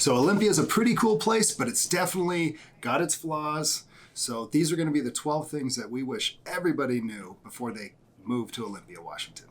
So Olympia is a pretty cool place, but it's definitely got its flaws. So these are going to be the 12 things that we wish everybody knew before they move to Olympia, Washington.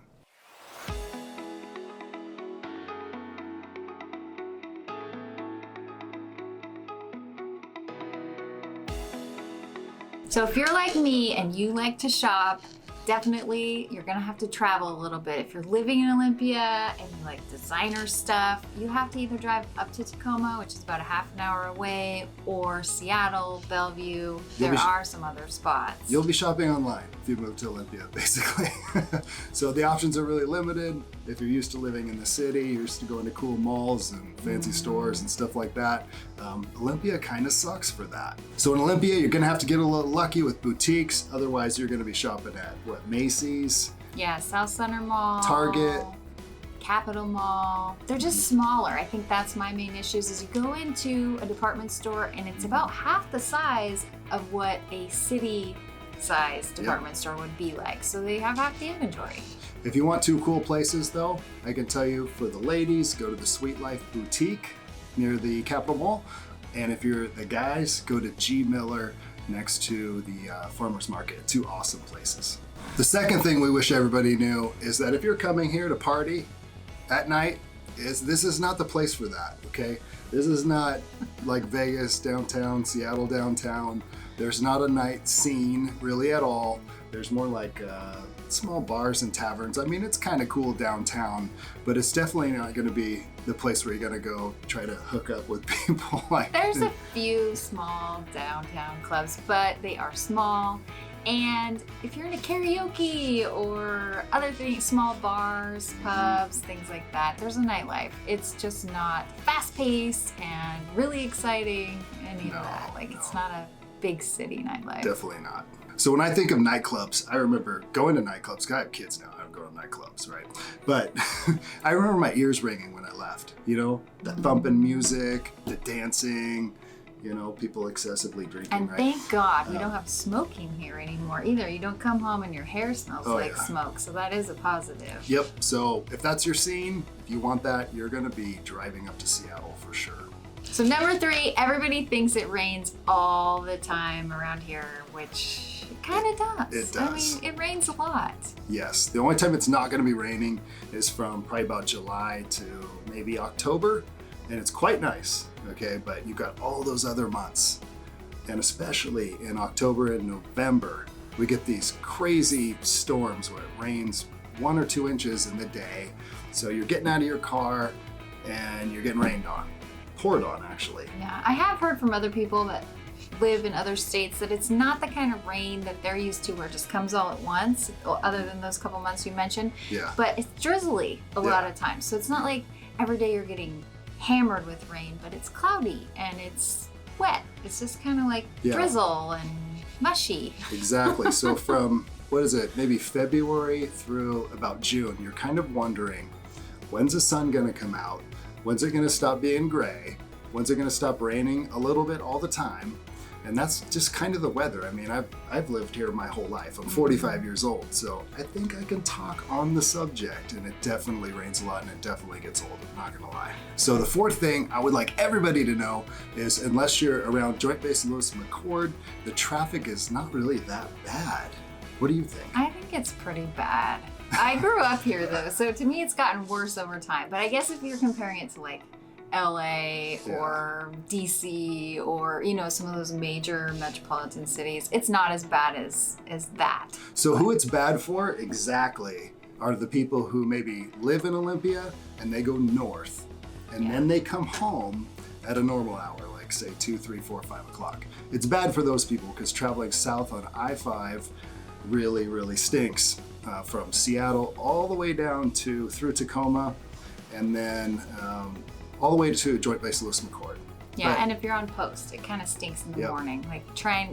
So if you're like me and you like to shop, definitely you're gonna have to travel a little bit. If you're living in Olympia and you like designer stuff, you have to either drive up to Tacoma, which is about a half an hour away, or Seattle, Bellevue. There are some other spots. You'll be shopping online if you move to Olympia, basically. So the options are really limited. If you're used to living in the city, you're used to going to cool malls and fancy stores and stuff like that, Olympia kind of sucks for that. So in Olympia, you're gonna have to get a little lucky with boutiques. Otherwise, you're gonna be shopping at Macy's? Yeah, South Center Mall. Target. Capitol Mall. They're just smaller. I think that's my main issues is you go into a department store and it's about half the size of what a city size department store would be like. So they have half the inventory. If you want two cool places though, I can tell you for the ladies, go to the Sweet Life Boutique near the Capitol Mall. And if you're the guys, go to G. Miller next to the Farmers Market. Two awesome places. The second thing we wish everybody knew is that if you're coming here to party at night, this is not the place for that, okay? This is not like Vegas downtown, Seattle downtown. There's not a night scene really at all. There's more like small bars and taverns. I mean, it's kind of cool downtown, but it's definitely not going to be the place where you're going to go try to hook up with people. There's a few small downtown clubs, but they are small. And if you're into karaoke or other things, small bars, pubs, things like that, there's a nightlife. It's just not fast-paced and really exciting, any of that. It's not a big city nightlife. Definitely not. So when I think of nightclubs, I remember going to nightclubs. I have kids now. I don't go to nightclubs, right? But I remember my ears ringing when I left. You know, the thumping music, the dancing, you know, people excessively drinking. And right? thank God we don't have smoking here anymore either. You don't come home and your hair smells like smoke. So that is a positive. Yep. So if that's your scene, if you want that, you're going to be driving up to Seattle for sure. So number 3, everybody thinks it rains all the time around here, which it kind of does. It does. I mean, it rains a lot. Yes. The only time it's not going to be raining is from probably about July to maybe October. And it's quite nice, okay? But you've got all those other months. And especially in October and November, we get these crazy storms where it rains 1 or 2 inches in the day. So you're getting out of your car and you're getting rained on. Poured on, actually. Yeah, I have heard from other people that live in other states that it's not the kind of rain that they're used to where it just comes all at once, other than those couple months you mentioned. Yeah. But it's drizzly a lot of times. So it's not like every day you're getting hammered with rain, but it's cloudy and it's wet. It's just kind of like drizzle and mushy. Exactly. So from, what is it, maybe February through about June, you're kind of wondering, when's the sun going to come out? When's it going to stop being gray? When's it going to stop raining a little bit all the time? And that's just kind of the weather. I mean, I've lived here my whole life. I'm 45 years old, so I think I can talk on the subject. And it definitely rains a lot, and it definitely gets old, I'm not gonna lie. So the fourth thing I would like everybody to know is, unless you're around Joint Base Lewis McChord, the traffic is not really that bad. What do you think? I think it's pretty bad. I grew up here though, so to me it's gotten worse over time. But I guess if you're comparing it to like LA or DC or, you know, some of those major metropolitan cities, it's not as bad as that. So who it's bad for exactly are the people who maybe live in Olympia and they go north and then they come home at a normal hour, like say 2, 3, 4, 5 o'clock. It's bad for those people because traveling south on I-5 really, really stinks. From Seattle all the way down through Tacoma, and then all the way to Joint Base Lewis McChord. Yeah, and if you're on post, it kind of stinks in the morning. Like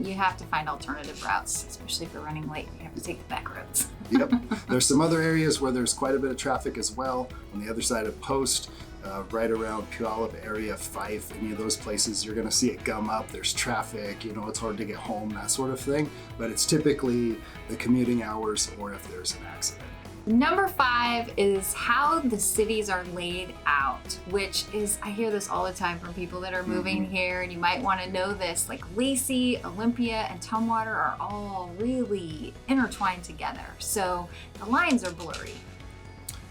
you have to find alternative routes, especially if you're running late. You have to take the back roads. Yep. There's some other areas where there's quite a bit of traffic as well. On the other side of Post, right around Puyallup area, Fife, any of those places, you're gonna see it gum up. There's traffic, you know, it's hard to get home, that sort of thing. But it's typically the commuting hours or if there's an accident. Number 5 is how the cities are laid out, which is, I hear this all the time from people that are moving here, and you might want to know this, like Lacey, Olympia, and Tumwater are all really intertwined together. So the lines are blurry.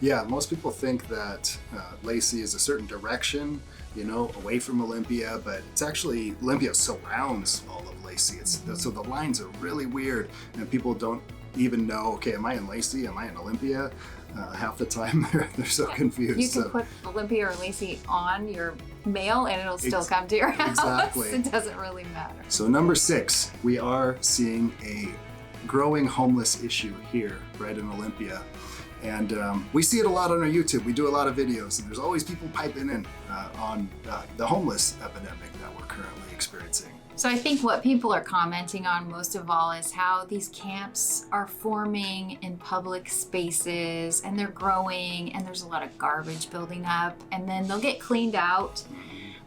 Yeah, most people think that Lacey is a certain direction, away from Olympia, but it's actually, Olympia surrounds all of Lacey. So the lines are really weird, and people don't even know, okay, am I in Lacey? Am I in Olympia? Half the time they're so confused. You can put Olympia or Lacey on your mail and it'll still come to your house. Exactly. It doesn't really matter. So number 6, we are seeing a growing homeless issue here, right in Olympia. And we see it a lot on our YouTube. We do a lot of videos, and there's always people piping in on the homeless epidemic that we're currently experiencing. So I think what people are commenting on most of all is how these camps are forming in public spaces, and they're growing, and there's a lot of garbage building up, and then they'll get cleaned out,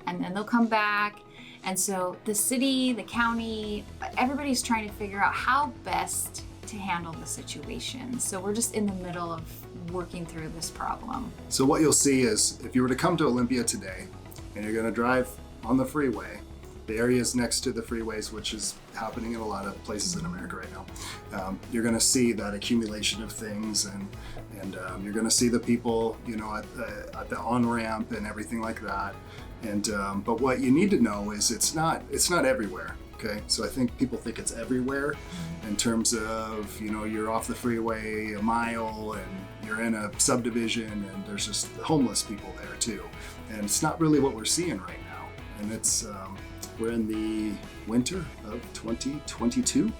and then they'll come back. And so the city, the county, everybody's trying to figure out how best to handle the situation. So we're just in the middle of working through this problem. So what you'll see is, if you were to come to Olympia today, and you're gonna drive on the freeway, the areas next to the freeways, which is happening in a lot of places in America right now, you're going to see that accumulation of things, and you're going to see the people, at the on-ramp and everything like that. And but what you need to know is it's not everywhere. Okay, so I think people think it's everywhere in terms of, you're off the freeway a mile and you're in a subdivision and there's just homeless people there too. And it's not really what we're seeing right now. And it's we're in the winter of 2022,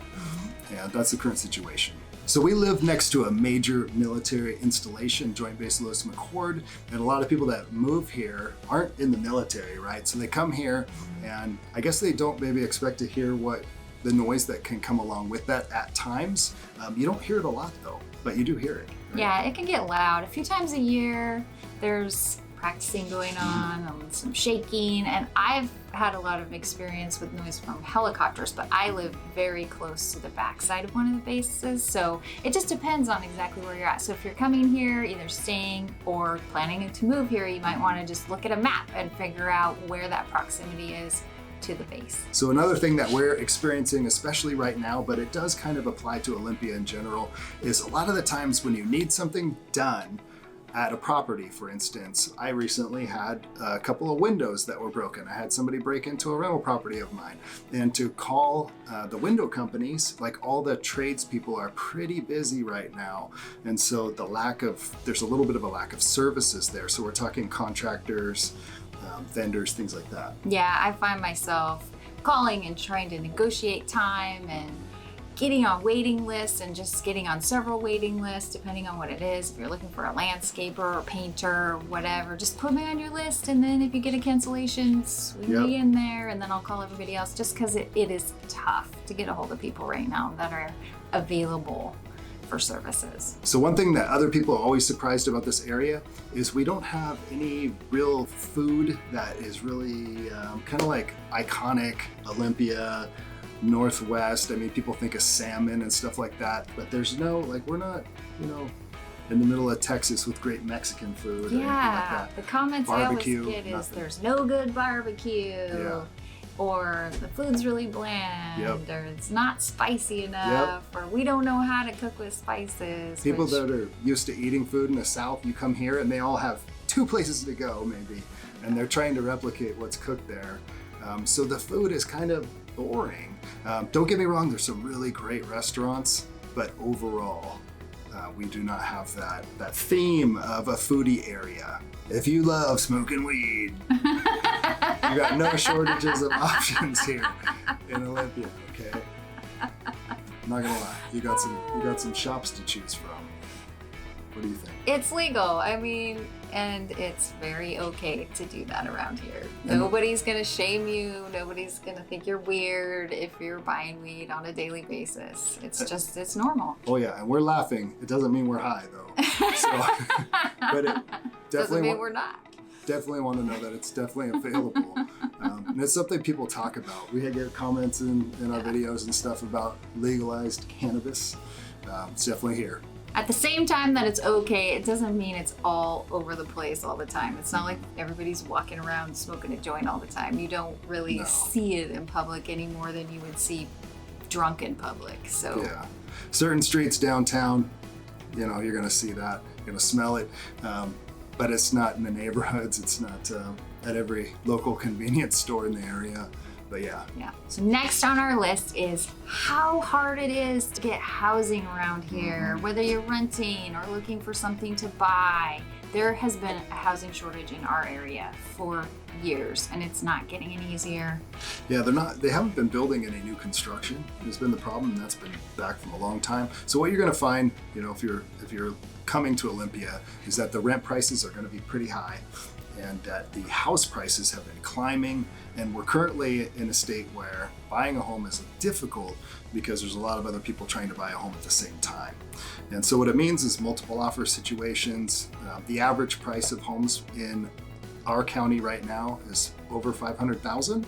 and that's the current situation. So we live next to a major military installation, Joint Base Lewis McChord, and a lot of people that move here aren't in the military, right? So they come here, and I guess they don't maybe expect to hear what the noise that can come along with that at times. You don't hear it a lot though, but you do hear it. Right? Yeah, it can get loud. A few times a year, there's practicing going on and some shaking, and I've had a lot of experience with noise from helicopters, but I live very close to the backside of one of the bases, so it just depends on exactly where you're at. So if you're coming here, either staying or planning to move here, you might want to just look at a map and figure out where that proximity is to the base. So another thing that we're experiencing, especially right now, but it does kind of apply to Olympia in general, is a lot of the times when you need something done at a property, for instance, I recently had a couple of windows that were broken. I had somebody break into a rental property of mine, and to call the window companies, like all the tradespeople are pretty busy right now. And so there's a little bit of a lack of services there. So we're talking contractors, vendors, things like that. Yeah, I find myself calling and trying to negotiate time and getting on waiting lists and just getting on several waiting lists depending on what it is. If you're looking for a landscaper or painter or whatever, just put me on your list, and then if you get a cancellation, swing me in there, and then I'll call everybody else, just because it is tough to get a hold of people right now that are available for services. So one thing that other people are always surprised about this area is we don't have any real food that is really kind of like iconic Olympia, Northwest. I mean, people think of salmon and stuff like that, but there's no, we're not, in the middle of Texas with great Mexican food or anything like that. The comments Barbecue, I always get is nothing. There's no good barbecue, or the food's really bland, or it's not spicy enough, or we don't know how to cook with spices. People that are used to eating food in the South, you come here and they all have 2 places to go maybe, and they're trying to replicate what's cooked there. So the food is kind of boring. Don't get me wrong, there's some really great restaurants, but overall, we do not have that theme of a foodie area. If you love smoking weed, you got no shortages of options here in Olympia, okay? I'm not gonna lie, you got some shops to choose from. What do you think? It's legal, and it's very okay to do that around here. Nobody's gonna shame you. Nobody's gonna think you're weird if you're buying weed on a daily basis. It's normal. Oh yeah, and we're laughing. It doesn't mean we're high though. So, but it definitely doesn't mean we're not. Definitely want to know that it's definitely available. And it's something people talk about. We get comments in our videos and stuff about legalized cannabis. It's definitely here. At the same time that it's okay, it doesn't mean it's all over the place all the time. It's not like everybody's walking around smoking a joint all the time. You don't really see it in public any more than you would see drunk in public. So yeah, certain streets downtown, you know, you're gonna see that, you're gonna smell it, but it's not in the neighborhoods. It's not at every local convenience store in the area. But yeah. So next on our list is how hard it is to get housing around here, whether you're renting or looking for something to buy. There has been a housing shortage in our area for years, and it's not getting any easier. Yeah, they haven't been building any new construction. Has been the problem. That's been back from a long time. So what you're going to find, you know, if you're coming to Olympia, is that the rent prices are going to be pretty high, and that the house prices have been climbing. And we're currently in a state where buying a home is difficult because there's a lot of other people trying to buy a home at the same time. And so what it means is multiple offer situations. The average price of homes in our county right now is over $500,000,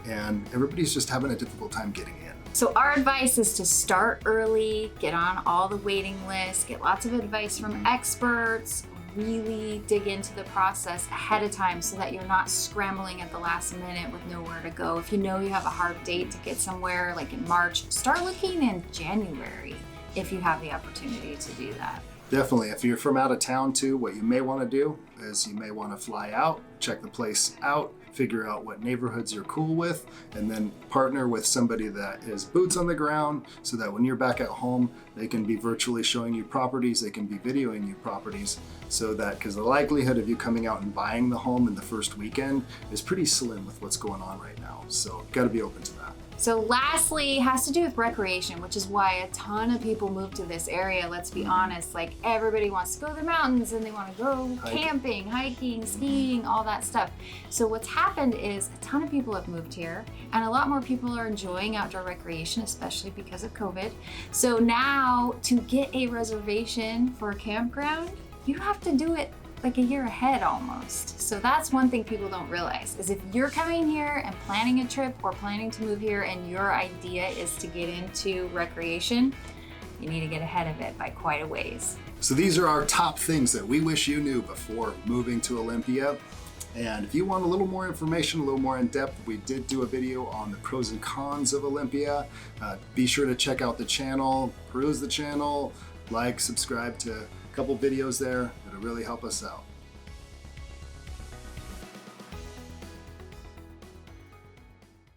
and everybody's just having a difficult time getting in. So our advice is to start early, get on all the waiting lists, get lots of advice from experts, really dig into the process ahead of time so that you're not scrambling at the last minute with nowhere to go. If you know you have a hard date to get somewhere, like in March, start looking in January if you have the opportunity to do that. Definitely. If you're from out of town too, what you may want to do is you may want to fly out, check the place out, figure out what neighborhoods you're cool with, and then partner with somebody that is boots on the ground so that when you're back at home, they can be virtually showing you properties, they can be videoing you properties, so that, because the likelihood of you coming out and buying the home in the first weekend is pretty slim with what's going on right now. So got to be open to that. So lastly, it has to do with recreation, which is why a ton of people move to this area. Let's be honest, like everybody wants to go to the mountains and they want to go camping, hiking, skiing, all that stuff. So what's happened is a ton of people have moved here, and a lot more people are enjoying outdoor recreation, especially because of COVID. So now to get a reservation for a campground, you have to do it like a year ahead almost. So that's one thing people don't realize, is if you're coming here and planning a trip or planning to move here and your idea is to get into recreation, you need to get ahead of it by quite a ways. So these are our top things that we wish you knew before moving to Olympia. And if you want a little more information, a little more in depth, we did do a video on the pros and cons of Olympia. Be sure to check out the channel, peruse the channel, like, subscribe to couple videos there that'll really help us out.